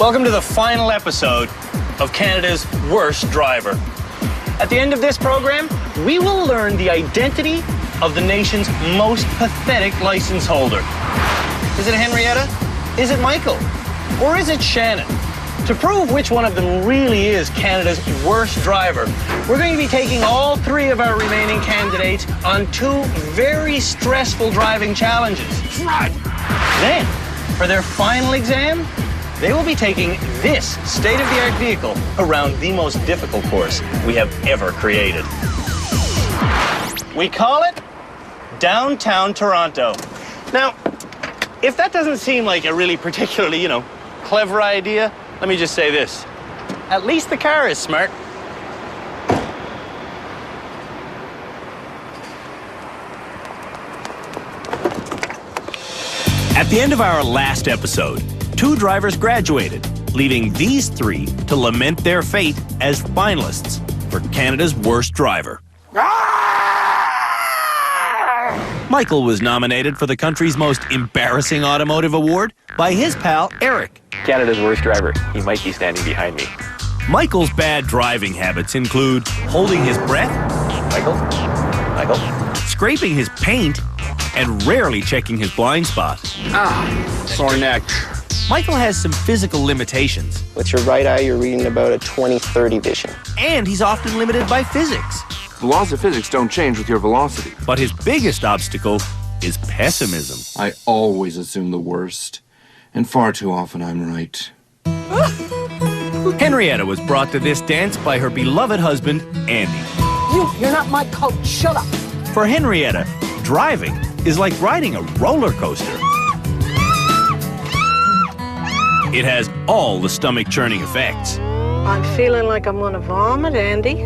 Welcome to the final episode of Canada's Worst Driver. At the end of this program, we will learn the identity of the nation's most pathetic license holder. Is it Henrietta? Is it Michael? Or is it Shannon? To prove which one of them really is Canada's worst driver, we're going to be taking all three of our remaining candidates on two very stressful driving challenges. Right. Then, for their final exam, they will be taking this state-of-the-art vehicle around the most difficult course we have ever created. We call it Downtown Toronto. Now, if that doesn't seem like a really particularly, clever idea, let me just say this. At least the car is smart. At the end of our last episode, two drivers graduated, leaving these three to lament their fate as finalists for Canada's Worst Driver. Michael was nominated for the country's most embarrassing automotive award by his pal, Eric. Canada's worst driver. He might be standing behind me. Michael's bad driving habits include holding his breath, Michael, scraping his paint, and rarely checking his blind spot. Sore neck. Michael has some physical limitations. With your right eye, you're reading about a 20/30 vision. And he's often limited by physics. The laws of physics don't change with your velocity. But his biggest obstacle is pessimism. I always assume the worst, and far too often I'm right. Henrietta was brought to this dance by her beloved husband, Andy. You're not my coach. Shut up. For Henrietta, driving is like riding a roller coaster. It has all the stomach-churning effects. I'm feeling like I'm gonna vomit, Andy.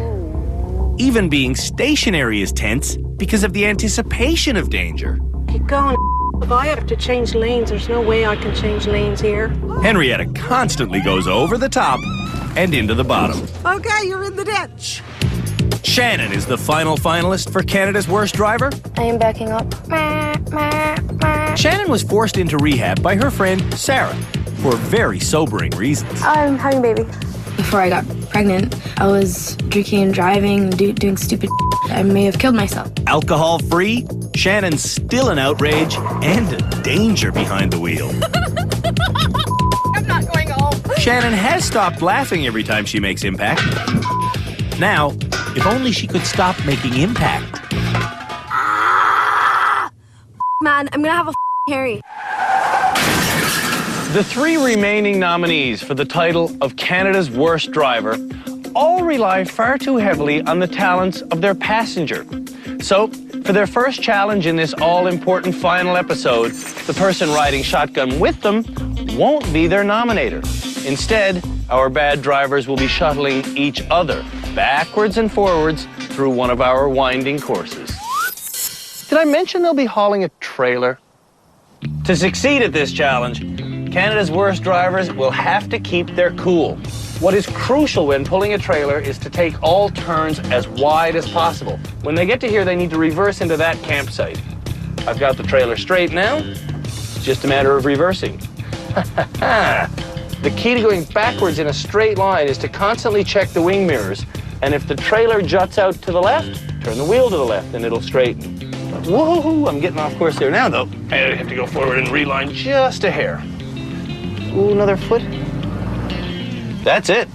Even being stationary is tense because of the anticipation of danger. Keep going. If I have to change lanes, there's no way I can change lanes here. Henrietta constantly goes over the top and into the bottom. Okay, you're in the ditch. Shannon is the final finalist for Canada's Worst Driver. I am backing up. Shannon was forced into rehab by her friend, Sarah, for very sobering reasons. I'm having a baby. Before I got pregnant, I was drinking and driving, doing stupid shit. I may have killed myself. Alcohol-free, Shannon's still an outrage and a danger behind the wheel. I'm not going home. Shannon has stopped laughing every time she makes impact. Now, if only she could stop making impact. Man, I'm gonna have a Harry. The three remaining nominees for the title of Canada's Worst Driver all rely far too heavily on the talents of their passenger. So, for their first challenge in this all-important final episode, the person riding shotgun with them won't be their nominator. Instead, our bad drivers will be shuttling each other backwards and forwards through one of our winding courses. Did I mention they'll be hauling a trailer? To succeed at this challenge, Canada's Worst Drivers will have to keep their cool. What is crucial when pulling a trailer is to take all turns as wide as possible. When they get to here, they need to reverse into that campsite. I've got the trailer straight now. It's just a matter of reversing. The key to going backwards in a straight line is to constantly check the wing mirrors. And if the trailer juts out to the left, turn the wheel to the left and it'll straighten. Whoa, I'm getting off course there now, though. I have to go forward and reline just a hair. Ooh, another foot. That's it.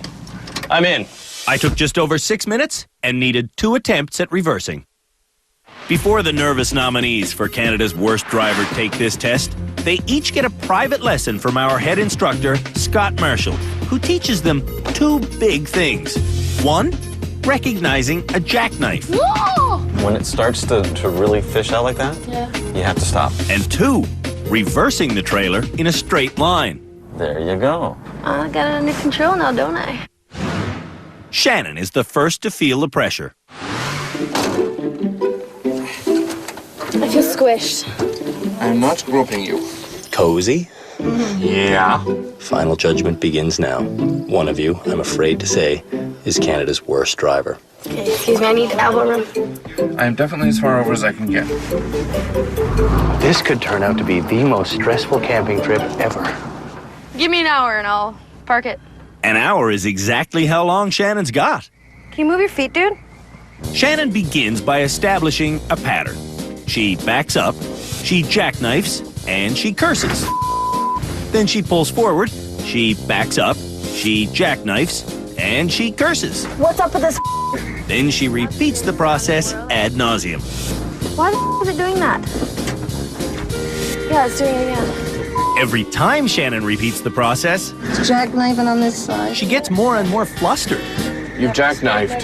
I'm in. I took just over 6 minutes and needed 2 attempts at reversing. Before the nervous nominees for Canada's Worst Driver take this test, they each get a private lesson from our head instructor, Scott Marshall, who teaches them 2 big things. 1, recognizing a jackknife. Whoa! When it starts to really fish out like that, you have to stop. And 2, reversing the trailer in a straight line. There you go. I got it under control now, don't I? Shannon is the first to feel the pressure. I feel squished. I'm not groping you. Cozy? Yeah. Final judgment begins now. One of you, I'm afraid to say, is Canada's worst driver. Okay, excuse me, I need elbow room. I'm definitely as far over as I can get. This could turn out to be the most stressful camping trip ever. Give me an hour and I'll Park it. An hour is exactly how long Shannon's got. Can you move your feet, dude? Shannon begins by establishing a pattern. She backs up, she jackknifes, and she curses. Then she pulls forward, she backs up, she jackknifes, and she curses. What's up with this? Then she repeats the process ad nauseum. Why is it doing that? Yeah, it's doing it again. Every time Shannon repeats the process, It's jackknifing on this side. she gets more and more flustered. You've jackknifed.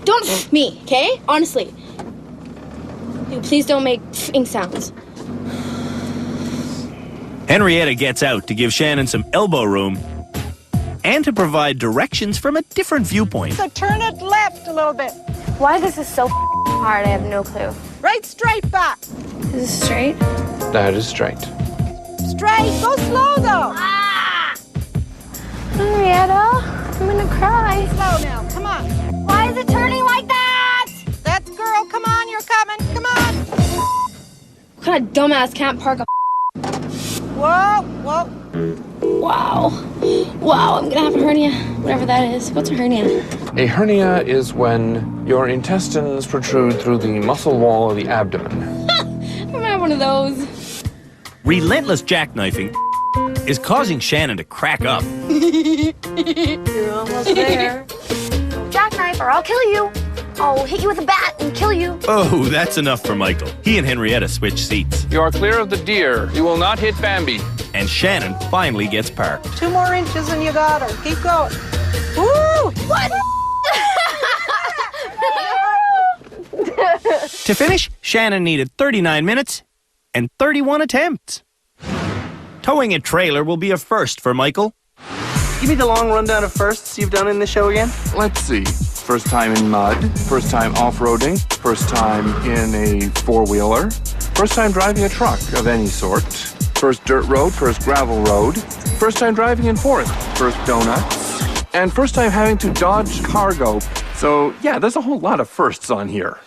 Don't f me, okay? Honestly. You please don't make f-ing sounds. Henrietta gets out to give Shannon some elbow room and to provide directions from a different viewpoint. So turn it left a little bit. Why this is so hard, I have no clue. Right straight back. Is this straight? That is straight. Straight. Go slow though. Henrietta, I'm gonna cry. Slow now. Come on. Why is it turning like that? That's girl. Come on. You're coming. Come on. What kind of dumbass can't park a Whoa. Whoa. Wow. Wow, I'm gonna have a hernia. Whatever that is. What's a hernia? A hernia is when your intestines protrude through the muscle wall of the abdomen. I'm gonna have one of those. Relentless jackknifing is causing Shannon to crack up. You're almost there. Jackknife or I'll kill you. I'll hit you with a bat and kill you. Oh, that's enough for Michael. He and Henrietta switch seats. You are clear of the deer. You will not hit Bambi. And Shannon finally gets parked. 2 more inches and you got her. Keep going. Woo! What? To finish, Shannon needed 39 minutes and 31 attempts. Towing a trailer will be a first for Michael. Give me the long rundown of firsts you've done in the show again. Let's see. First time in mud, first time off-roading, first time in a four-wheeler, first time driving a truck of any sort, first dirt road, first gravel road, first time driving in forest, first donuts, and first time having to dodge cargo. So yeah, there's a whole lot of firsts on here.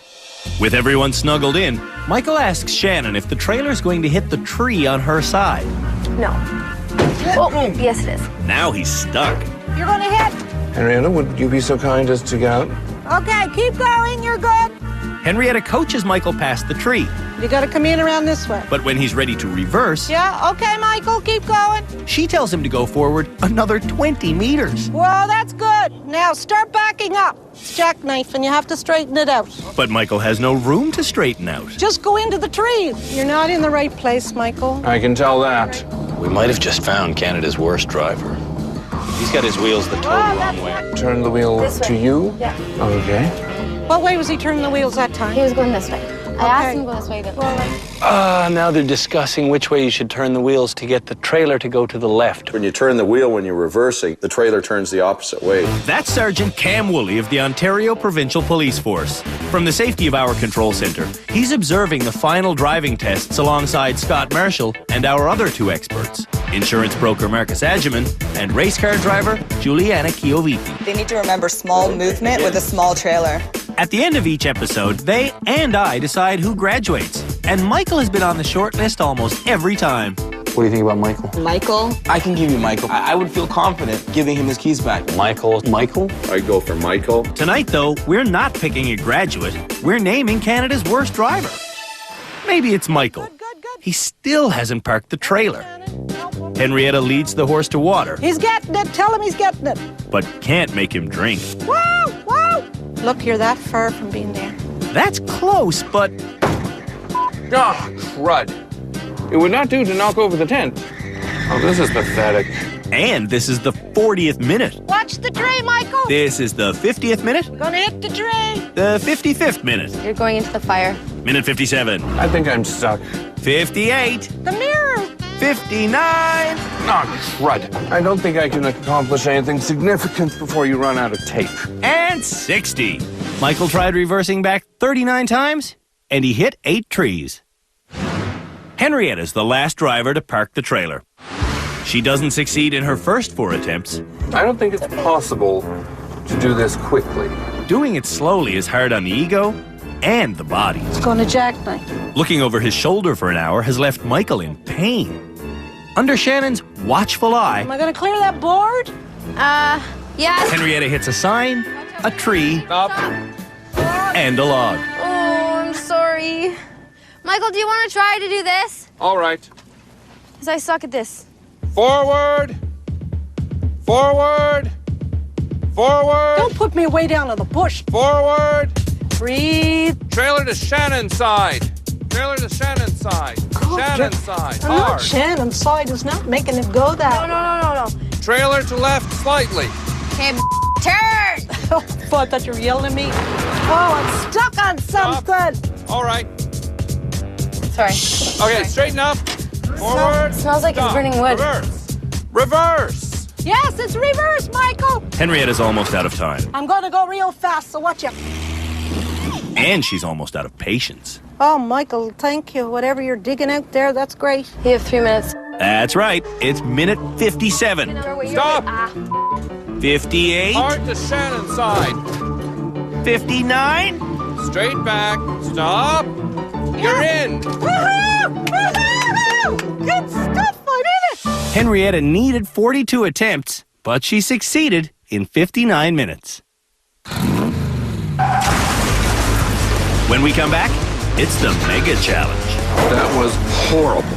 With everyone snuggled in, Michael asks Shannon if the trailer's going to hit the tree on her side. No. Oh, yes it is. Now he's stuck. You're gonna hit. Henrietta, would you be so kind as to get out? Okay, keep going. You're good. Henrietta coaches Michael past the tree, You gotta come in around this way. but when he's ready to reverse, Yeah, okay, Michael, keep going. she tells him to go forward another 20 meters. Well, that's good. Now start backing up. It's jackknife and you have to straighten it out. But Michael has no room to straighten out. Just go into the tree. You're not in the right place, Michael. I can tell that. We might have just found Canada's worst driver. He's got his wheels the total wrong way. Turn the wheel This way. to you? Yeah. Okay. What way was he turning the wheels that time? He was going this way. I asked him to go this way. But Now they're discussing which way you should turn the wheels to get the trailer to go to the left. When you turn the wheel when you're reversing, the trailer turns the opposite way. That's Sergeant Cam Woolley of the Ontario Provincial Police Force. From the safety of our control center, he's observing the final driving tests alongside Scott Marshall and our other 2 experts, insurance broker Marcus Agyeman and race car driver Juliana Chioviti. They need to remember small movement with a small trailer. At the end of each episode, they and I decide who graduates. And Michael has been on the short list almost every time. What do you think about Michael? Michael? I can give you Michael. I would feel confident giving him his keys back. Michael? I'd go for Michael. Tonight, though, we're not picking a graduate. We're naming Canada's worst driver. Maybe it's Michael. He still hasn't parked the trailer. Henrietta leads the horse to water, He's getting it. Tell him he's getting it. but can't make him drink. Wow, wow. Look, you're that far from being there. That's close, but Ah, crud. It would not do to knock over the tent. Oh, this is pathetic. and this is the 40th minute. Watch the tree, Michael. This is the 50th minute, Gonna hit the tree. the 55th minute, you're going into the fire. minute 57, I think I'm stuck. 58, The mirror. 59, Oh, crud. I don't think I can accomplish anything significant before you run out of tape. and 60. Michael tried reversing back 39 times, and he hit 8 trees. Henrietta's the last driver to park the trailer. She doesn't succeed in her first 4 attempts. I don't think it's possible to do this quickly. Doing it slowly is hard on the ego and the body. It's gonna jackknife. Looking over his shoulder for an hour has left Michael in pain. Under Shannon's watchful eye, Am I gonna clear that board? Yeah. Henrietta hits a sign, a tree, and a log. Oh, I'm sorry. Michael, do you want to try to do this? All right. Because I suck at this. Forward. Forward. Forward. Don't put me way down in the bush. Forward. Breathe. Trailer to Shannon's side. Trailer to Shannon's side. Shannon's side. I'm not Hard. Shannon's side. Is not making it go that. No. Trailer to left slightly. Okay, turn. Oh, I thought you were yelling at me. Oh, I'm stuck on something. All right. Sorry. Okay, straighten up. Forward. Smells like it's Stop. burning wood. Reverse. Reverse. Yes, it's reverse, Michael. Henrietta's almost out of time. I'm gonna go real fast, so watch out. And she's almost out of patience. Oh, Michael, thank you. Whatever you're digging out there, that's great. You have 3 minutes. That's right. It's minute 57. Stop. 58. Hard to Shannon's side. 59. Straight back. Stop. You're in. Woohoo! Woohoo! Good stuff, I did it! Henrietta needed 42 attempts, but she succeeded in 59 minutes. When we come back, it's the Mega Challenge. That was horrible.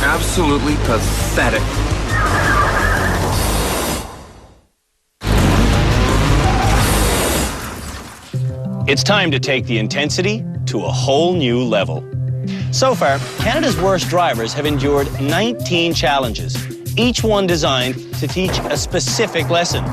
Absolutely pathetic. It's time to take the intensity to a whole new level. So far, Canada's worst drivers have endured 19 challenges, each one designed to teach a specific lesson.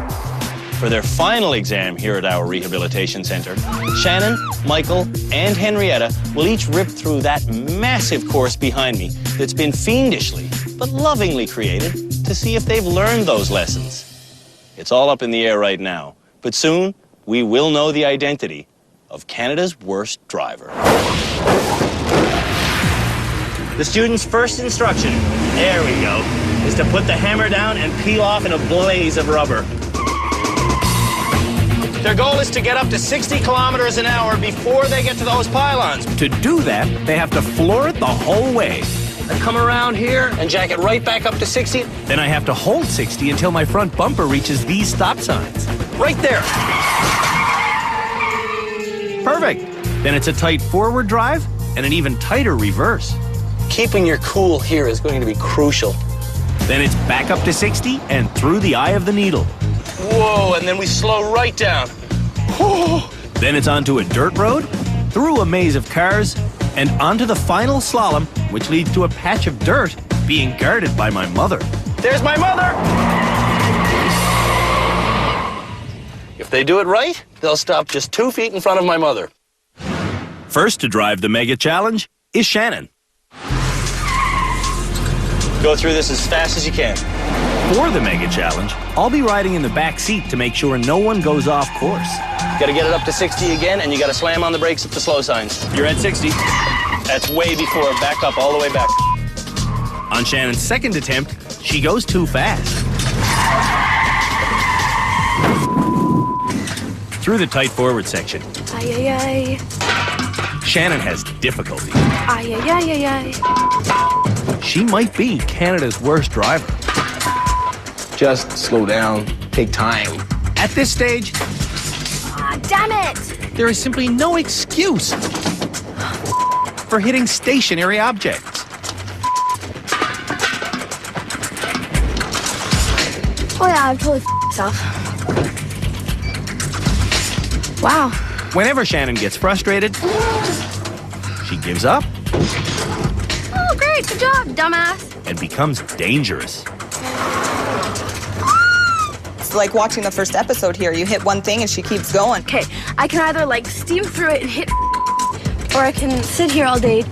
For their final exam here at our rehabilitation centre, Shannon, Michael, and Henrietta will each rip through that massive course behind me that's been fiendishly but lovingly created to see if they've learned those lessons. It's all up in the air right now, but soon we will know the identity of Canada's worst driver. The student's first instruction, there we go, is to put the hammer down and peel off in a blaze of rubber. Their goal is to get up to 60 kilometers an hour before they get to those pylons. To do that, they have to floor it the whole way. I come around here and jack it right back up to 60. Then I have to hold 60 until my front bumper reaches these stop signs. Right there. Perfect. Then it's a tight forward drive and an even tighter reverse. Keeping your cool here is going to be crucial. Then it's back up to 60 and through the eye of the needle. Whoa, and then we slow right down. Then it's onto a dirt road, through a maze of cars, and onto the final slalom, which leads to a patch of dirt being guarded by my mother. There's my mother! If they do it right, they'll stop just 2 feet in front of my mother. First to drive the Mega Challenge is Shannon. Go through this as fast as you can. For the Mega Challenge, I'll be riding in the back seat to make sure no one goes off course. You gotta get it up to 60 again, and you gotta slam on the brakes at the slow signs. You're at 60. That's way before. Back up, all the way back. On Shannon's second attempt, she goes too fast. Through the tight forward section, Ay, ay, ay. Shannon has difficulty. Ay, ay, ay, ay, ay. She might be Canada's worst driver. Just slow down. Take time. At this stage, Ah, damn it! there is simply no excuse for hitting stationary objects. Oh yeah, I've totally myself. Wow. Whenever Shannon gets frustrated, she gives up Oh, great. Good job, dumbass. and becomes dangerous. It's like watching the first episode here. You hit one thing and she keeps going. Okay, I can either like steam through it and hit, or I can sit here all day.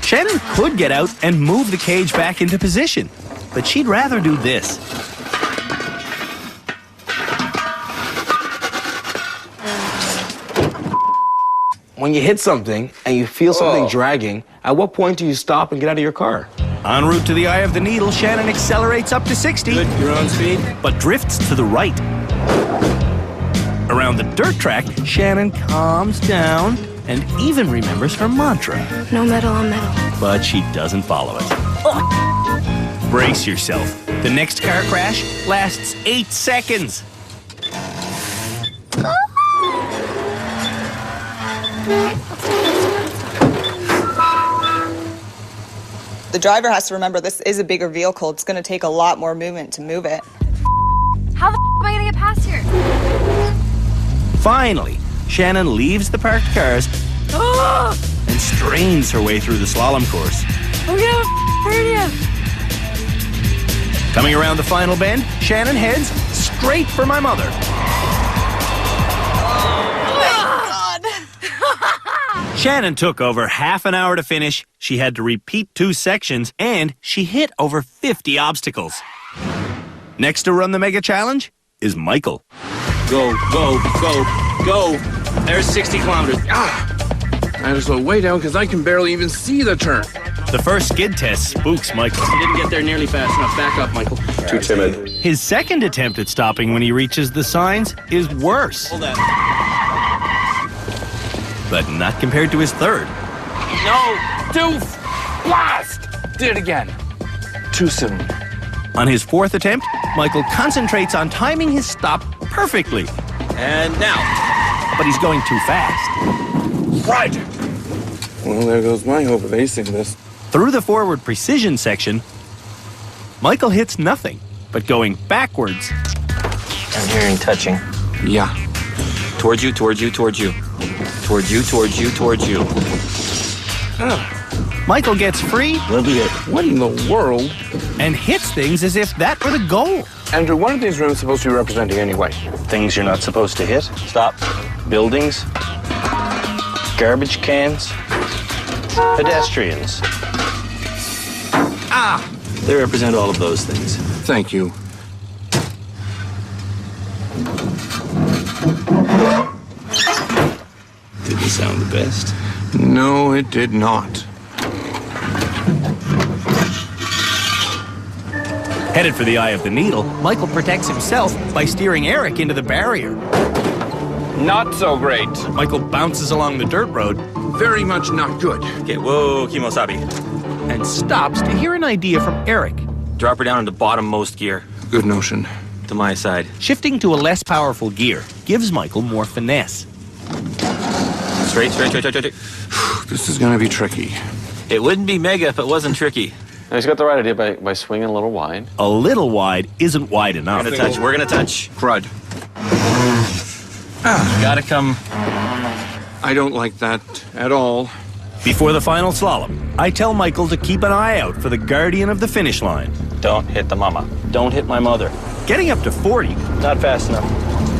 Shannon could get out and move the cage back into position, but she'd rather do this. When you hit something and you feel something dragging, at what point do you stop and get out of your car? En route to the eye of the needle, Shannon accelerates up to 60. Good, your own speed. But drifts to the right. Around the dirt track, Shannon calms down and even remembers her mantra. No metal on metal. but she doesn't follow it. Brace yourself. The next car crash lasts 8 seconds. The driver has to remember this is a bigger vehicle. It's going to take a lot more movement to move it. How the am I gonna get past here? Finally, Shannon leaves the parked cars and strains her way through the slalom course. I'm gonna have a hernia. Coming around the final bend, Shannon heads straight for my mother. Shannon took over half an hour to finish. She had to repeat 2 sections, and she hit over 50 obstacles. Next to run the mega challenge is Michael. Go, go, go, go. There's 60 kilometers. I had to slow way down because I can barely even see the turn. The first skid test spooks Michael. You didn't get there nearly fast enough. Back up, Michael. Too timid. His second attempt at stopping when he reaches the signs is worse. Hold that. But not compared to his third. No, doof, blast. Did it again. Too soon. On his fourth attempt, Michael concentrates on timing his stop perfectly. And now. But he's going too fast. Right. Well, there goes my hope of acing this. Through the forward precision section, Michael hits nothing, but going backwards. I'm hearing touching. Yeah. Towards you, towards you, towards you. Towards you, towards you, towards you. Michael gets free. What in the world? And hits things as if that were the goal. Andrew, what are these rooms supposed to be representing anyway? Things you're not supposed to hit. Stop. Buildings. Garbage cans. Pedestrians. They represent all of those things. Thank you. Didn't sound the best. No, it did not. Headed for the eye of the needle, Michael protects himself by steering Eric into the barrier. Not so great. Michael bounces along the dirt road. Very much not good. Okay, whoa, Kimosabi. And stops to hear an idea from Eric. Drop her down into bottommost gear. Good notion. To my side. Shifting to a less powerful gear gives Michael more finesse. Straight, straight, straight, straight, straight. This is going to be tricky. It wouldn't be mega if it wasn't tricky. No, he's got the right idea by swinging a little wide. A little wide isn't wide enough. We're gonna touch. We're gonna touch. Crud. Gotta come. I don't like that at all. Before the final slalom, I tell Michael to keep an eye out for the guardian of the finish line. Don't hit the mama. Don't hit my mother. Getting up to 40, Not fast enough.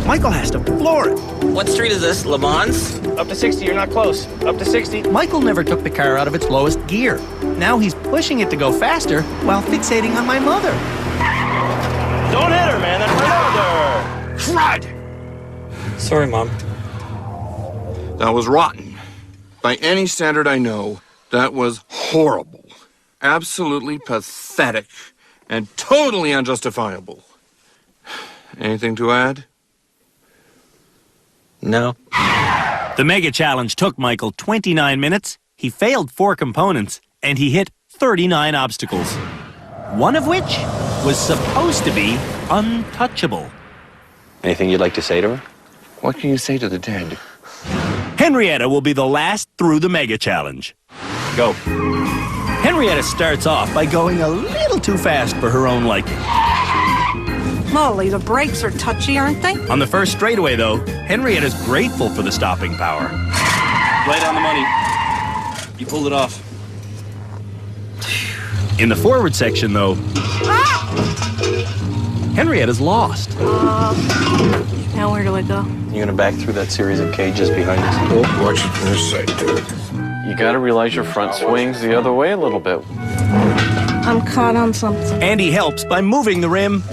Michael has to floor it. What street is this? Le Mans? Up to 60, you're not close. Up to 60. Michael never took the car out of its lowest gear. Now he's pushing it to go faster while fixating on my mother. Don't hit her, man. That's my mother. Crud! Sorry, Mom. That was rotten. By any standard I know, that was horrible. Absolutely pathetic. And totally unjustifiable. Anything to add? No. The mega challenge took Michael 29 minutes. He failed 4 components, and he hit 39 obstacles. One of which was supposed to be untouchable. Anything you'd like to say to her? What can you say to the dead? Henrietta will be the last through the mega challenge. Go. Henrietta starts off by going a little too fast for her own liking. Molly, the brakes are touchy, aren't they? On the first straightaway, though, Henrietta's grateful for the stopping power. Right on the money. You pulled it off. In the forward section, though, Henrietta's lost. Now where do I go? You're gonna back through that series of cages behind us. Oh, watch it from this side, too. You gotta realize your front swings the other way a little bit. I'm caught on something. And he helps by moving the rim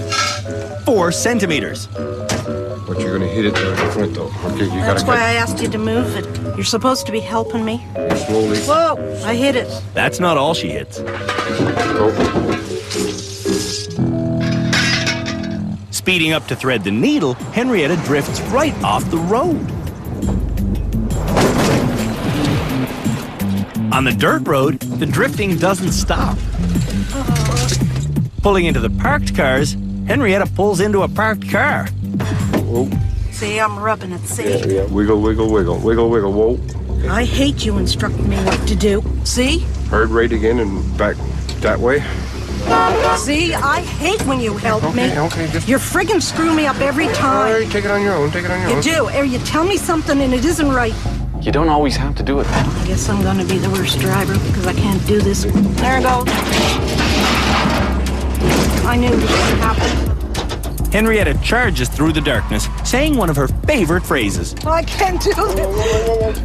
4 centimeters. But you're going to hit it there in front, though. Okay, you That's why I asked you to move it. You're supposed to be helping me. Slowly. Whoa, I hit it. That's not all she hits. Speeding up to thread the needle, Henrietta drifts right off the road. On the dirt road, the drifting doesn't stop. Pulling into the parked cars, Henrietta pulls into a parked car. Whoa. See, I'm rubbing it, see? Yeah. Wiggle, wiggle, wiggle. Wiggle, wiggle, whoa. I hate you instructing me what to do. See? Hard right again and back that way. See, I hate when you help me. Okay, just... You're friggin' screw me up every time. All right, take it on your own, take it on your own. You do, or you tell me something and it isn't right. You don't always have to do it. I guess I'm gonna be the worst driver because I can't do this. There it goes. I knew this would happen. Henrietta charges through the darkness, saying one of her favorite phrases. I can't do this.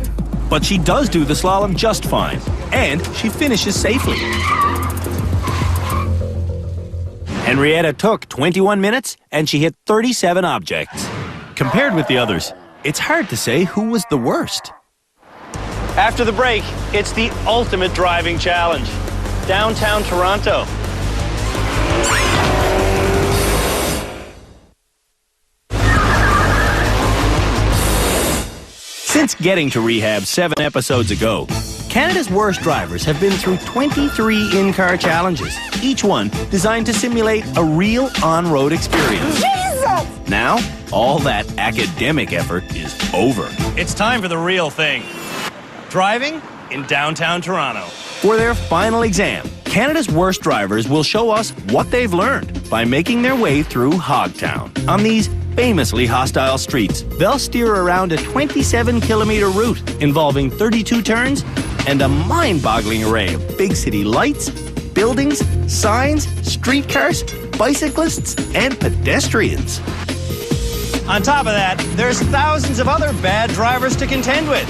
But she does do the slalom just fine, and she finishes safely. Henrietta took 21 minutes, and she hit 37 objects. Compared with the others, it's hard to say who was the worst. After the break, it's the ultimate driving challenge. Downtown Toronto. Since getting to rehab 7 episodes ago, Canada's worst drivers have been through 23 in-car challenges, each one designed to simulate a real on-road experience. Jesus! Now, all that academic effort is over. It's time for the real thing. Driving in downtown Toronto. For their final exam, Canada's worst drivers will show us what they've learned by making their way through Hogtown. On these famously hostile streets, they'll steer around a 27-kilometer route involving 32 turns and a mind-boggling array of big city lights, buildings, signs, streetcars, bicyclists, and pedestrians. On top of that, there's thousands of other bad drivers to contend with.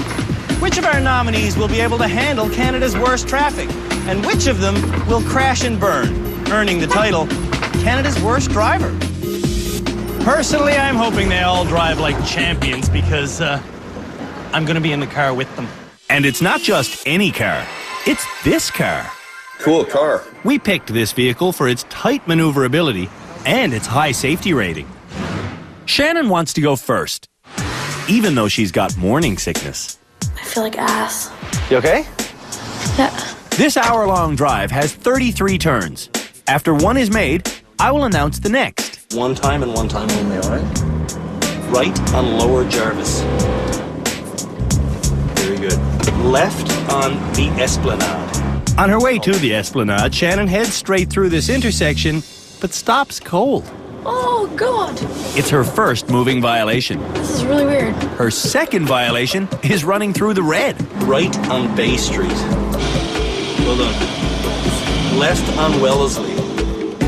Which of our nominees will be able to handle Canada's worst traffic? And which of them will crash and burn, earning the title Canada's Worst Driver? Personally, I'm hoping they all drive like champions because I'm going to be in the car with them. And it's not just any car, it's this car. Cool car. We picked this vehicle for its tight maneuverability and its high safety rating. Shannon wants to go first, even though she's got morning sickness. I feel like ass. You okay? Yeah. This hour-long drive has 33 turns. After one is made, I will announce the next. One time and one time only, all right? Right on Lower Jarvis. Very good. Left on the Esplanade. On her way to the Esplanade, Shannon heads straight through this intersection, but stops cold. Oh, God. It's her first moving violation. This is really weird. Her second violation is running through the red. Right on Bay Street. Well done. Left on Wellesley.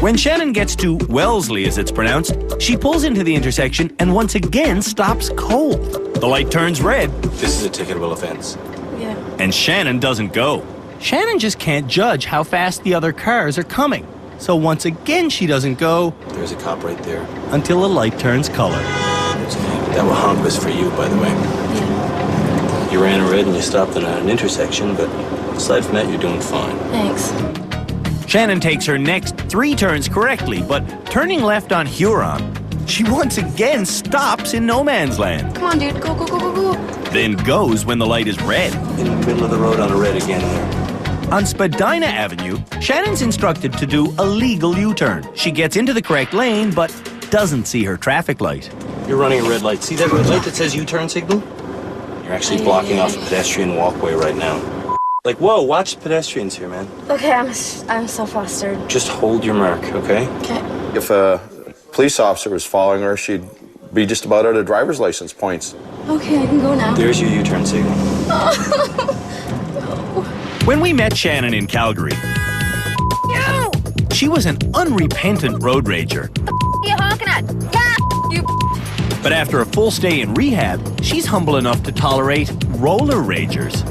When Shannon gets to Wellesley, as it's pronounced, she pulls into the intersection and once again stops cold. The light turns red. This is a ticketable offense. Yeah. And Shannon doesn't go. Shannon just can't judge how fast the other cars are coming. So once again, she doesn't go. There's a cop right there. Until the light turns color. That honk was for you, by the way. Yeah. You ran a red and you stopped at an intersection, but aside from that, you're doing fine. Thanks. Shannon takes her next 3 turns correctly, but turning left on Huron, she once again stops in no man's land. Come on, dude. Go, go, go, go, go. Then goes when the light is red. In the middle of the road on a red again there. On Spadina Avenue, Shannon's instructed to do a legal U-turn. She gets into the correct lane, but doesn't see her traffic light. You're running a red light. See that red light that says U-turn signal? You're actually blocking off a pedestrian walkway right now. Like, whoa, watch the pedestrians here, man. Okay, I'm so flustered. Just hold your mark, okay? Okay. If a police officer was following her, she'd be just about out of driver's license points. Okay, I can go now. There's your U-turn signal. When we met Shannon in Calgary, she was an unrepentant road rager. You honking at? You. But after a full stay in rehab, she's humble enough to tolerate roller ragers.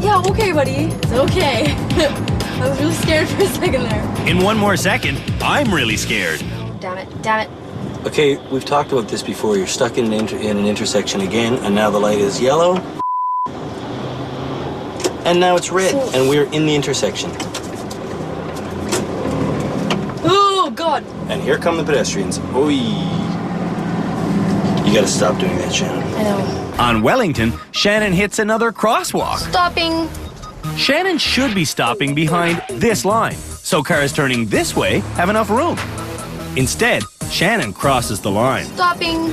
Yeah, okay, buddy. It's okay. I was really scared for a second there. In one more second, I'm really scared. Damn it, damn it. Okay, we've talked about this before. You're stuck in an intersection again, and now the light is yellow. And now it's red, and we're in the intersection. Oh, God. And here come the pedestrians. Oi. You gotta stop doing that, Shannon. I know. On Wellington, Shannon hits another crosswalk. Stopping. Shannon should be stopping behind this line, so cars turning this way have enough room. Instead, Shannon crosses the line. Stopping.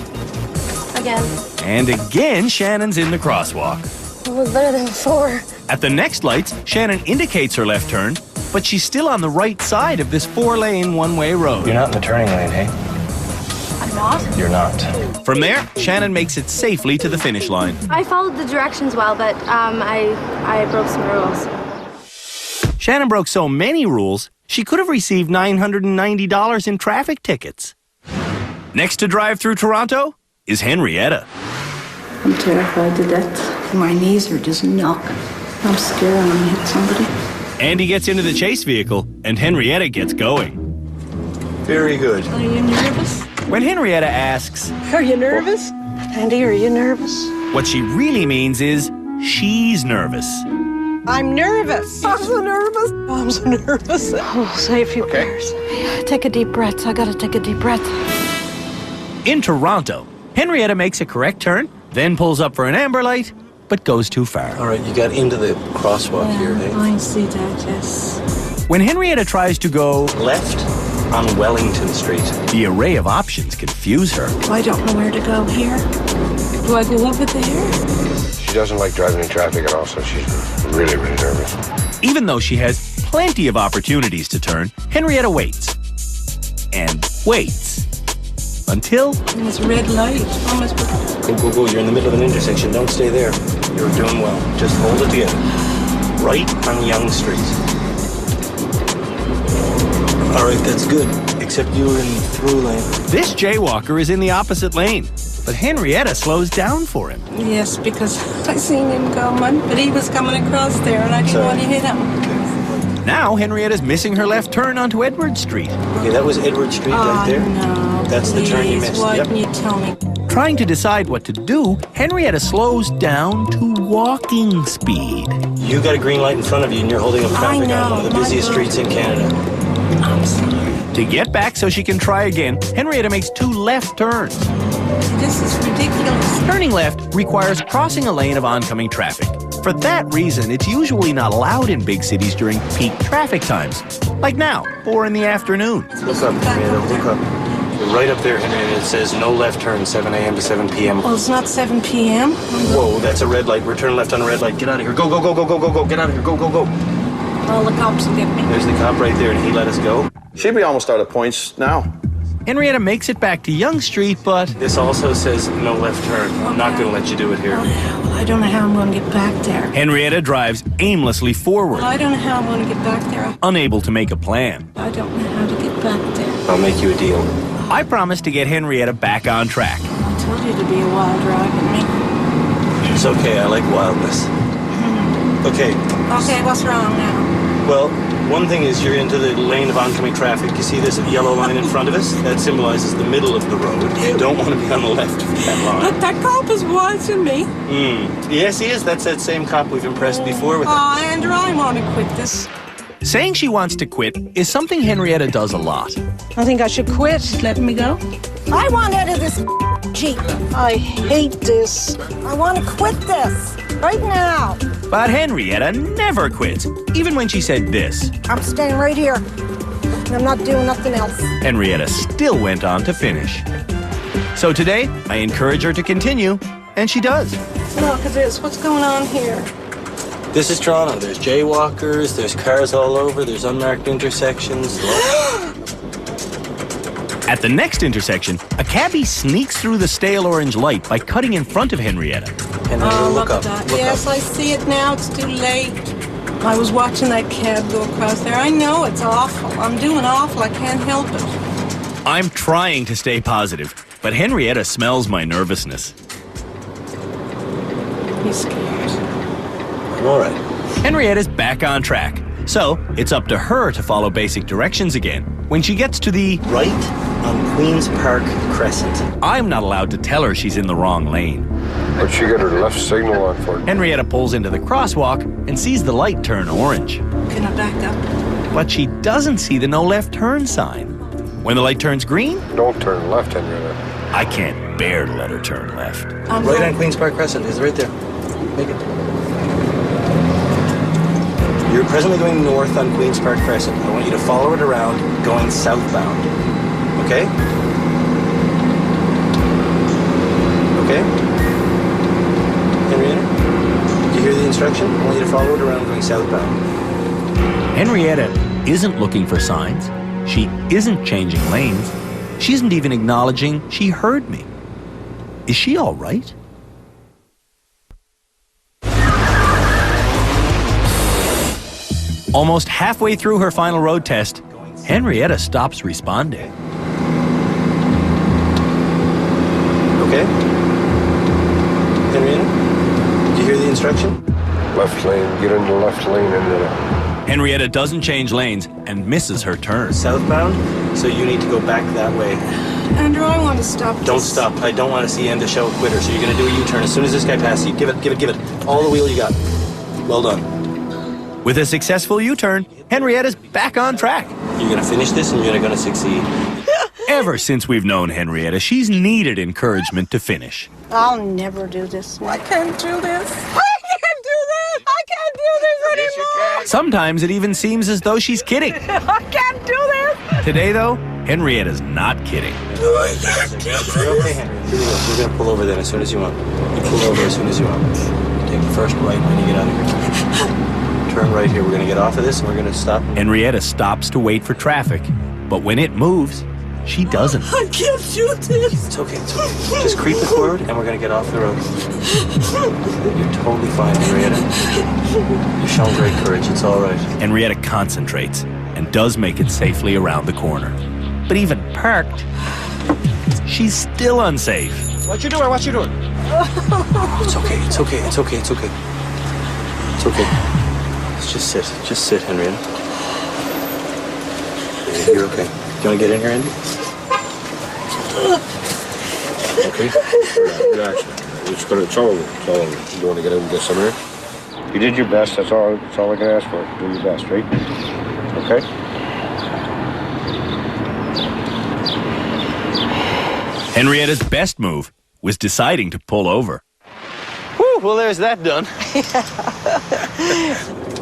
Again. And again, Shannon's in the crosswalk. It was better than before. At the next lights, Shannon indicates her left turn, but she's still on the right side of this 4-lane one-way road. You're not in the turning lane, hey? I'm not? You're not. From there, Shannon makes it safely to the finish line. I followed the directions well, but I broke some rules. Shannon broke so many rules, she could have received $990 in traffic tickets. Next to drive through Toronto is Henrietta. I'm terrified to death. My knees are just knock. I'm scared I'm gonna hit somebody. Andy gets into the chase vehicle, and Henrietta gets going. Very good. Are you nervous? When Henrietta asks, Are you nervous? Andy, are you nervous? what she really means is she's nervous. I'm nervous. I'm so nervous. I'm so nervous. Oh, say a few prayers. Take a deep breath. I gotta take a deep breath. In Toronto, Henrietta makes a correct turn, then pulls up for an amber light, but goes too far. All right, you got into the crosswalk here, hey? I see that, yes. When Henrietta tries to go left on Wellington Street, the array of options confuse her. I don't know where to go here. Do I go over there? She doesn't like driving in traffic at all, so she's really, really nervous. Even though she has plenty of opportunities to turn, Henrietta waits. And waits. Until... It's a red light. Go, go, go. You're in the middle of an intersection. Don't stay there. You're doing well. Just hold it together. Right on Yonge Street. All right, that's good. Except you were in the through lane. This jaywalker is in the opposite lane, but Henrietta slows down for him. Yes, because I seen him coming, but he was coming across there, and I didn't want to hit him. Now Henrietta's missing her left turn onto Edward Street. Okay, that was Edward Street right there. No, that's the turn you missed. Why Yep. didn't you tell me? Trying to decide what to do, Henrietta slows down to walking speed. You got a green light in front of you, and you're holding up traffic on one of the busiest streets in Canada. I'm sorry. To get back so she can try again, Henrietta makes 2 left turns. This is ridiculous. Turning left requires crossing a lane of oncoming traffic. For that reason, it's usually not allowed in big cities during peak traffic times, like now or in the afternoon. Look up, Henrietta, look up. You're right up there, Henrietta. It says no left turn, 7 a.m. to 7 p.m. Well, it's not 7 p.m. Whoa, that's a red light. We're turning left on a red light. Get out of here. Go, go, go, go, go, go, go. Get out of here. Go, go, go. All the cops will get me. There's the cop right there, and he let us go. She'd be almost out of points now. Henrietta makes it back to Yonge Street, but... This also says no left turn. I'm not going to let you do it here. Well, I don't know how I'm going to get back there. Henrietta drives aimlessly forward. Well, I don't know how I'm going to get back there. Unable to make a plan. I don't know how to get back there. I'll make you a deal. I promise to get Henrietta back on track. I told you to be a wild rag with me. It's okay. I like wildness. Okay. Okay, what's wrong now? Well, one thing is you're into the lane of oncoming traffic. You see this yellow line in front of us? That symbolizes the middle of the road. You don't want to be on the left of that line. But that cop is watching me. Yes, he is. That's that same cop we've impressed before with Oh, Andrew, I want to quit this. Saying she wants to quit is something Henrietta does a lot. I think I should quit. Let me go. I want out of this Jeep. I hate this. I want to quit this right now. But Henrietta never quits, even when she said this. I'm staying right here. I'm not doing nothing else. Henrietta still went on to finish. So today, I encourage her to continue, and she does. Look at this. What's going on here? This is Toronto. There's jaywalkers, there's cars all over, there's unmarked intersections. At the next intersection, a cabbie sneaks through the stale orange light by cutting in front of Henrietta. Henrietta, look at that. Yes, I see it now. It's too late. I was watching that cab go across there. I know it's awful. I'm doing awful. I can't help it. I'm trying to stay positive, but Henrietta smells my nervousness. He's scared. I'm all right. Henrietta's back on track, so it's up to her to follow basic directions again. When she gets to the right on Queen's Park Crescent, I'm not allowed to tell her she's in the wrong lane. But she got her left signal on for it. Henrietta pulls into the crosswalk and sees the light turn orange. Can I back up? But she doesn't see the no left turn sign. When the light turns green, Don't turn left, Henrietta. I can't bear to let her turn left. Right on Queen's Park Crescent. It's right there. Make it. You're presently going north on Queen's Park Crescent. I want you to follow it around, going southbound. Okay? Okay? Henrietta? Did you hear the instruction? I want you to follow it around, going southbound. Henrietta isn't looking for signs. She isn't changing lanes. She isn't even acknowledging she heard me. Is she all right? Almost halfway through her final road test, Henrietta stops responding. Okay? Henrietta? Did you hear the instruction? Left lane, get into left lane, Henrietta. Henrietta doesn't change lanes and misses her turn. Southbound, so you need to go back that way. Andrew, I want to stop. Don't stop. I don't want to see Em to show a quitter, so you're going to do a U-turn. As soon as this guy passes you, give it. All the wheel you got. Well done. With a successful U-turn, Henrietta's back on track. You're going to finish this and you're going to succeed. Ever since we've known Henrietta, she's needed encouragement to finish. I'll never do this. I can't do this. I can't do this anymore. Sometimes it even seems as though she's kidding. I can't do this. Today, though, Henrietta's not kidding. Okay, Henry. Here we go. You're going to pull over then as soon as you want. You pull over as soon as you want. Take the first right when you get out of here. Turn right here. We're going to get off of this and we're going to stop. Henrietta stops to wait for traffic, but when it moves, she doesn't. I can't shoot this. It's okay. Just creep it forward and we're going to get off the road. You're totally fine, Henrietta. You've shown great courage. It's all right. Henrietta concentrates and does make it safely around the corner. But even parked, she's still unsafe. What you doing? It's okay. It's okay. It's okay. It's okay. It's okay. Just sit. Just sit, Henrietta. You're okay. Do you want to get in here, Andy? Okay? Relax. It's all over. It's all over. You want to get in and get some air? You did your best. That's all I can ask for. Do your best, right? Okay? Henrietta's best move was deciding to pull over. Whew, well, there's that done.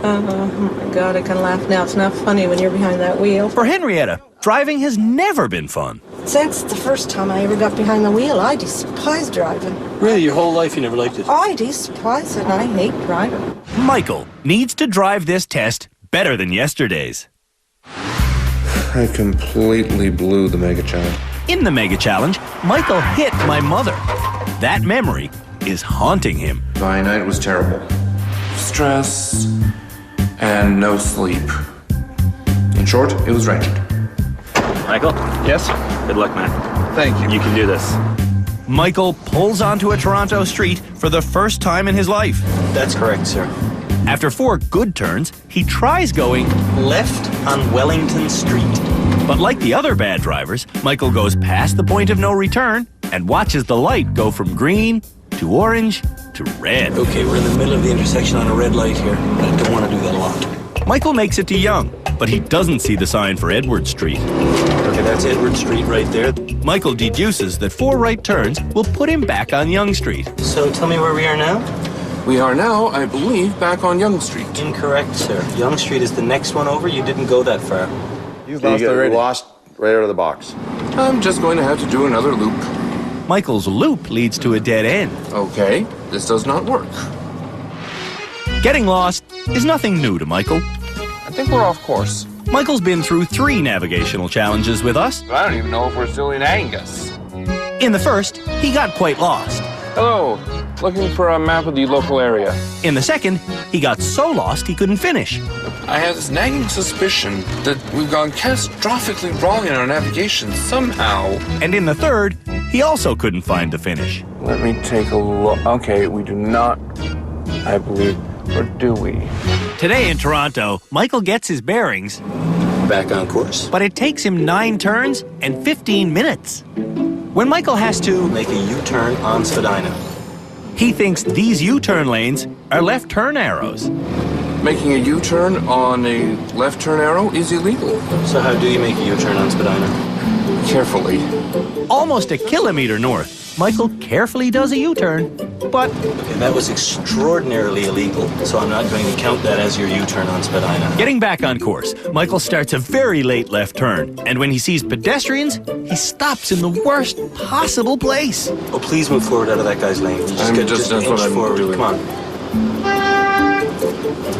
Oh my God, I can laugh now. It's not funny when you're behind that wheel. For Henrietta, driving has never been fun. Since the first time I ever got behind the wheel, I despise driving. Really? Your whole life you never liked it? I despise it and I hate driving. Michael needs to drive this test better than yesterday's. I completely blew the Mega Challenge. In the Mega Challenge, Michael hit my mother. That memory is haunting him. My night was terrible. Stress and no sleep. In short, it was wretched. Michael? Yes? Good luck, man. Thank you. You can do this. Michael pulls onto a Toronto street for the first time in his life. That's correct, sir. After 4 good turns, he tries going left on Wellington Street. But like the other bad drivers, Michael goes past the point of no return and watches the light go from green to orange to red. Okay, we're in the middle of the intersection on a red light here. I don't want to do that a lot. Michael makes it to Yonge, but he doesn't see the sign for Edward Street. Okay, that's Edward Street right there. Michael deduces that 4 right turns will put him back on Yonge Street. So tell me where we are now? We are now, I believe, back on Yonge Street. Incorrect, sir. Yonge Street is the next one over. You didn't go that far. You lost right out of the box. I'm just going to have to do another loop. Michael's loop leads to a dead end. Okay, this does not work. Getting lost is nothing new to Michael. I think we're off course. Michael's been through 3 navigational challenges with us. I don't even know if we're still in Angus. In the first, he got quite lost. Hello, looking for a map of the local area. In the second, he got so lost he couldn't finish. I have this nagging suspicion that we've gone catastrophically wrong in our navigation somehow. And in the third, he also couldn't find the finish. Let me take a look. Okay, we do not, I believe, or do we? Today in Toronto, Michael gets his bearings. Back on course. But it takes him 9 turns and 15 minutes. When Michael has to make a U-turn on Spadina, he thinks these U-turn lanes are left turn arrows. Making a U-turn on a left turn arrow is illegal. So how do you make a U-turn on Spadina? Carefully. Almost a kilometer north, Michael carefully does a U-turn, but... Okay, that was extraordinarily illegal, so I'm not going to count that as your U-turn on Spadina. Getting back on course, Michael starts a very late left turn, and when he sees pedestrians, he stops in the worst possible place. Oh, please move forward out of that guy's lane. Just that's what I'm forward. doing. Come on.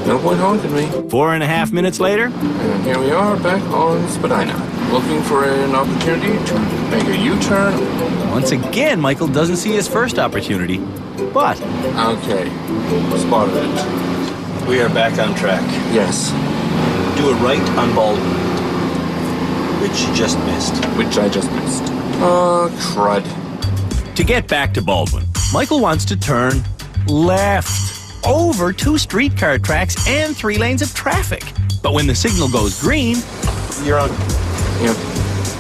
No point honking me. 4.5 minutes later, And here we are back on Spadina, looking for an opportunity to make a U-turn. once again, Michael doesn't see his first opportunity, but... Okay, spotted it. We are back on track. Yes. Do a right on Baldwin, which you just missed. Which I just missed. Crud. To get back to Baldwin, Michael wants to turn left over 2 streetcar tracks and 3 lanes of traffic. But when the signal goes green, you're on. Yep.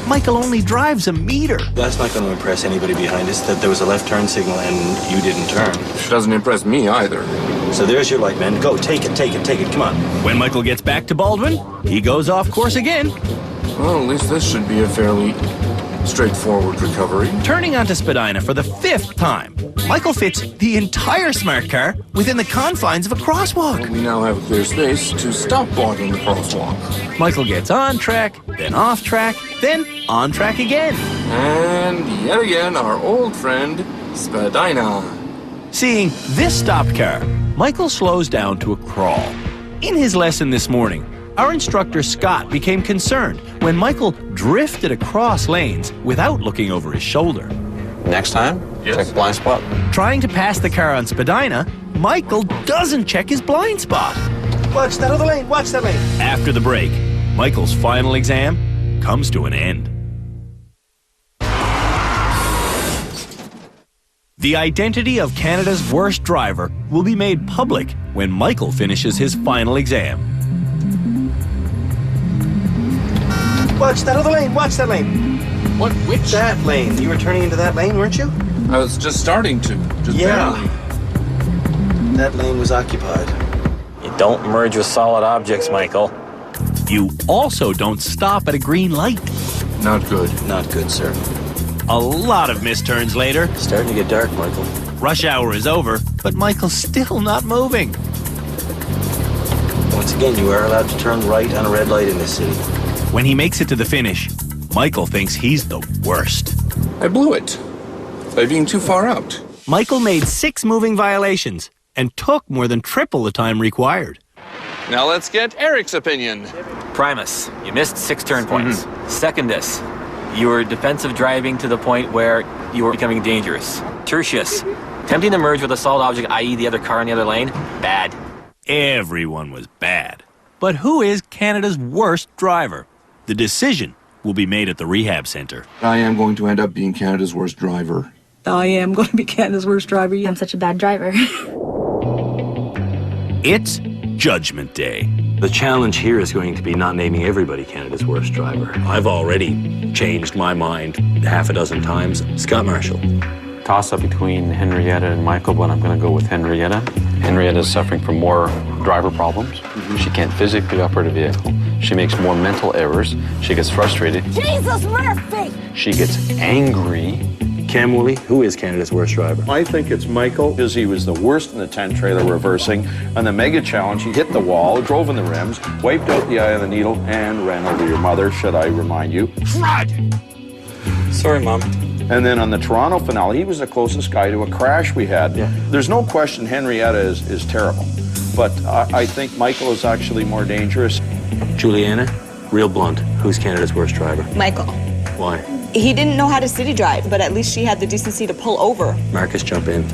Michael only drives a meter. That's not going to impress anybody behind us that there was a left turn signal and you didn't turn. Which doesn't impress me either. So there's your light, man. Go, take it. Come on. When Michael gets back to Baldwin, he goes off course again. Well, at least this should be a fairly straightforward recovery. Turning onto Spadina for the 5th time, Michael fits the entire smart car within the confines of a crosswalk. We now have a clear space to stop blocking the crosswalk. Michael gets on track, then off track, then on track again. And yet again, our old friend, Spadina. Seeing this stopped car, Michael slows down to a crawl. In his lesson this morning, our instructor Scott became concerned when Michael drifted across lanes without looking over his shoulder. Next time, check the blind spot. Trying to pass the car on Spadina, Michael doesn't check his blind spot. Watch that other lane. Watch that lane. After the break, Michael's final exam comes to an end. The identity of Canada's worst driver will be made public when Michael finishes his final exam. Watch that other lane. Watch that lane. What? Which? That lane. You were turning into that lane, weren't you? I was just starting to. Just barely. That lane was occupied. You don't merge with solid objects, Michael. You also don't stop at a green light. Not good. Not good, sir. A lot of missed turns later. Starting to get dark, Michael. Rush hour is over, but Michael's still not moving. Once again, you are allowed to turn right on a red light in this city. When he makes it to the finish, Michael thinks he's the worst. I blew it by being too far out. Michael made 6 moving violations and took more than triple the time required. Now let's get Eric's opinion. Primus, you missed 6 turn points. Secondus, you were defensive driving to the point where you were becoming dangerous. Tertius, attempting to merge with a solid object, i.e. the other car in the other lane, bad. Everyone was bad. But who is Canada's worst driver? The decision will be made at the rehab center. I am going to end up being Canada's worst driver. I am going to be Canada's worst driver. I'm such a bad driver. It's Judgment Day. The challenge here is going to be not naming everybody Canada's worst driver. I've already changed my mind 6 times. Scott Marshall. Toss-up between Henrietta and Michael, but I'm going to go with Henrietta. Henrietta is suffering from more driver problems. She can't physically operate a vehicle. She makes more mental errors. She gets frustrated. Jesus Murphy! She gets angry. Cam Woolley, who is Canada's worst driver? I think it's Michael, because he was the worst in the 10-trailer reversing. On the Mega Challenge, he hit the wall, drove in the rims, wiped out the eye of the needle, and ran over your mother, should I remind you. Crud! Sorry, Mom. And then on the Toronto finale, he was the closest guy to a crash we had. Yeah. There's no question Henrietta is terrible. But I think Michael is actually more dangerous. Juliana, real blunt, who's Canada's worst driver? Michael. Why? He didn't know how to city drive, but at least she had the decency to pull over. Marcus, jump in.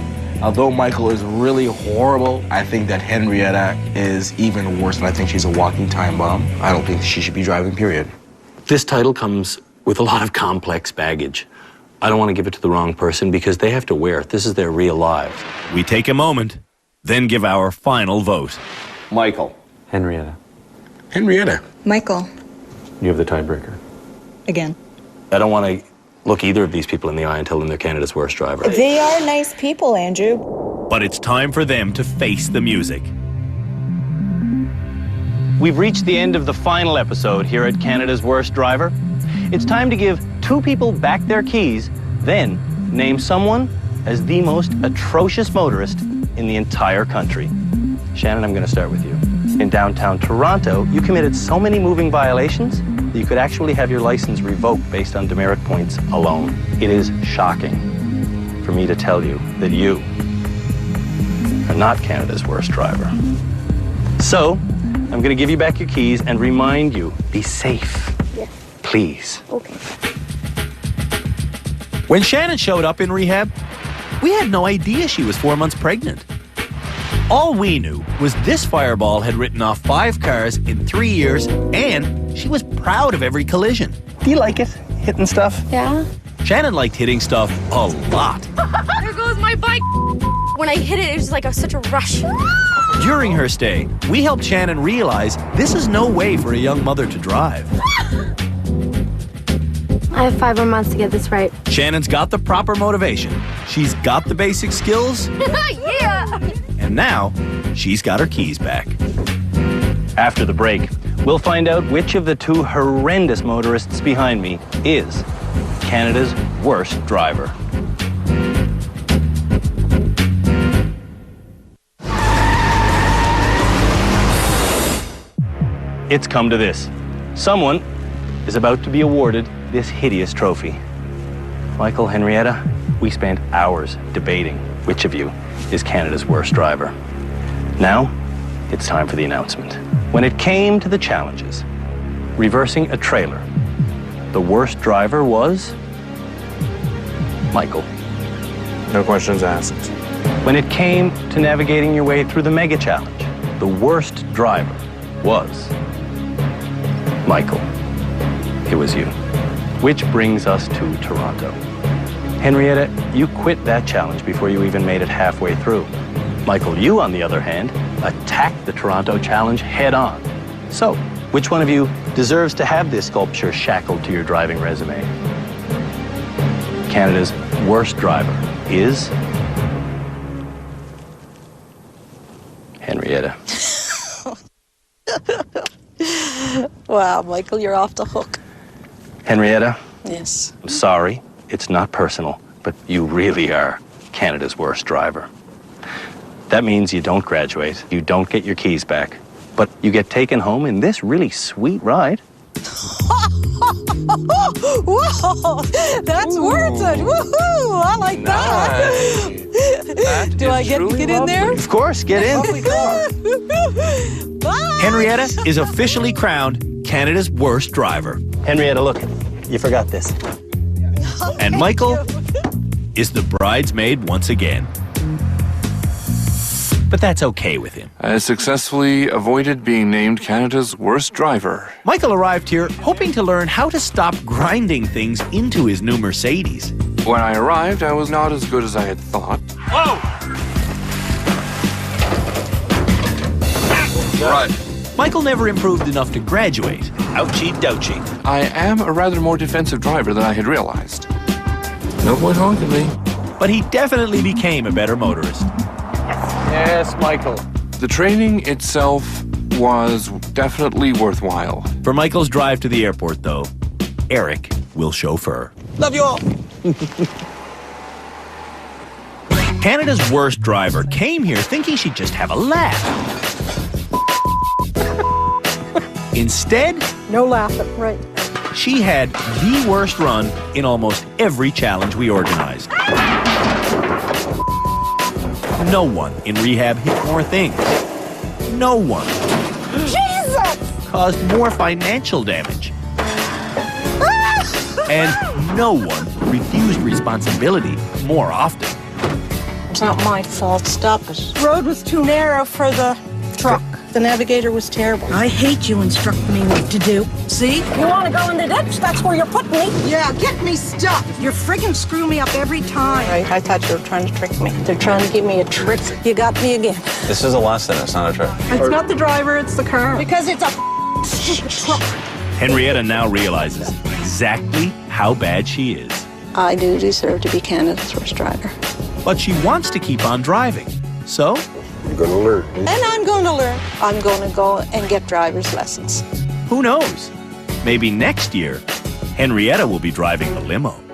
Although Michael is really horrible, I think that Henrietta is even worse, and I think she's a walking time bomb. I don't think she should be driving, period. This title comes with a lot of complex baggage. I don't want to give it to the wrong person because they have to wear it. This is their real lives. We take a moment, then give our final vote. Michael. Henrietta. Henrietta. Michael. You have the tiebreaker. Again. I don't want to look either of these people in the eye and tell them they're Canada's worst driver. They are nice people, Andrew. But it's time for them to face the music. We've reached the end of the final episode here at Canada's Worst Driver. It's time to give 2 people back their keys, then name someone as the most atrocious motorist in the entire country. Shannon, I'm going to start with you. In downtown Toronto, you committed so many moving violations that you could actually have your license revoked based on demerit points alone. It is shocking for me to tell you that you are not Canada's worst driver. So, I'm going to give you back your keys and remind you, be safe. Yes. Please. Okay. When Shannon showed up in rehab, we had no idea she was 4 months pregnant. All we knew was this fireball had written off 5 cars in 3 years, and she was proud of every collision. Do you like it, hitting stuff? Yeah. Shannon liked hitting stuff a lot. There goes my bike. When I hit it, it was like such a rush. During her stay, we helped Shannon realize this is no way for a young mother to drive. I have 5 more months to get this right. Shannon's got the proper motivation. She's got the basic skills. Yeah! And now, she's got her keys back. After the break, we'll find out which of the 2 horrendous motorists behind me is Canada's worst driver. It's come to this. Someone is about to be awarded this hideous trophy. Michael, Henrietta, we spent hours debating which of you is Canada's worst driver. Now, it's time for the announcement. When it came to the challenges, reversing a trailer, the worst driver was Michael. No questions asked. When it came to navigating your way through the mega challenge, the worst driver was Michael. It was you. Which brings us to Toronto. Henrietta, you quit that challenge before you even made it halfway through. Michael, you, on the other hand, attacked the Toronto challenge head on. So, which one of you deserves to have this sculpture shackled to your driving resume? Canada's worst driver is Henrietta. Wow, Michael, you're off the hook. Henrietta, Yes. I'm sorry, it's not personal, but you really are Canada's worst driver. That means you don't graduate, you don't get your keys back, but you get taken home in this really sweet ride. Whoa, that's worth it. Woohoo! I like that. Do I get to get in there? Of course, get in. Bye. Henrietta is officially crowned Canada's worst driver. Henrietta, look, you forgot this. And Michael is the bridesmaid once again. But that's okay with him. I successfully avoided being named Canada's worst driver. Michael arrived here hoping to learn how to stop grinding things into his new Mercedes. When I arrived, I was not as good as I had thought. Whoa! Right. Michael never improved enough to graduate. Ouchie douchie. I am a rather more defensive driver than I had realized. No point honking me. But he definitely became a better motorist. Yes, Michael. The training itself was definitely worthwhile. For Michael's drive to the airport, though, Eric will chauffeur. Love you all. Canada's worst driver came here thinking she'd just have a laugh. Instead, No laughing, right. she had the worst run in almost every challenge we organized. No one in rehab hit more things. No one Jesus! caused more financial damage. And no one refused responsibility more often. It's not my fault. Stop it. The road was too narrow for the truck. The navigator was terrible. I hate you instructing me what to do. See? You want to go in the ditch? That's where you're putting me. Yeah, get me stuck. You're friggin' screw me up every time. Right, I thought you were trying to trick me. They're trying to give me a trick. You got me again. This is a lesson, it's not a trick. It's not the driver, it's the car. Because it's a stupid truck. Henrietta now realizes exactly how bad she is. I do deserve to be Canada's worst driver. But she wants to keep on driving. So, You're gonna learn. And I'm going to learn. I'm going to go and get driver's lessons. who knows? Maybe next year, Henrietta will be driving the limo.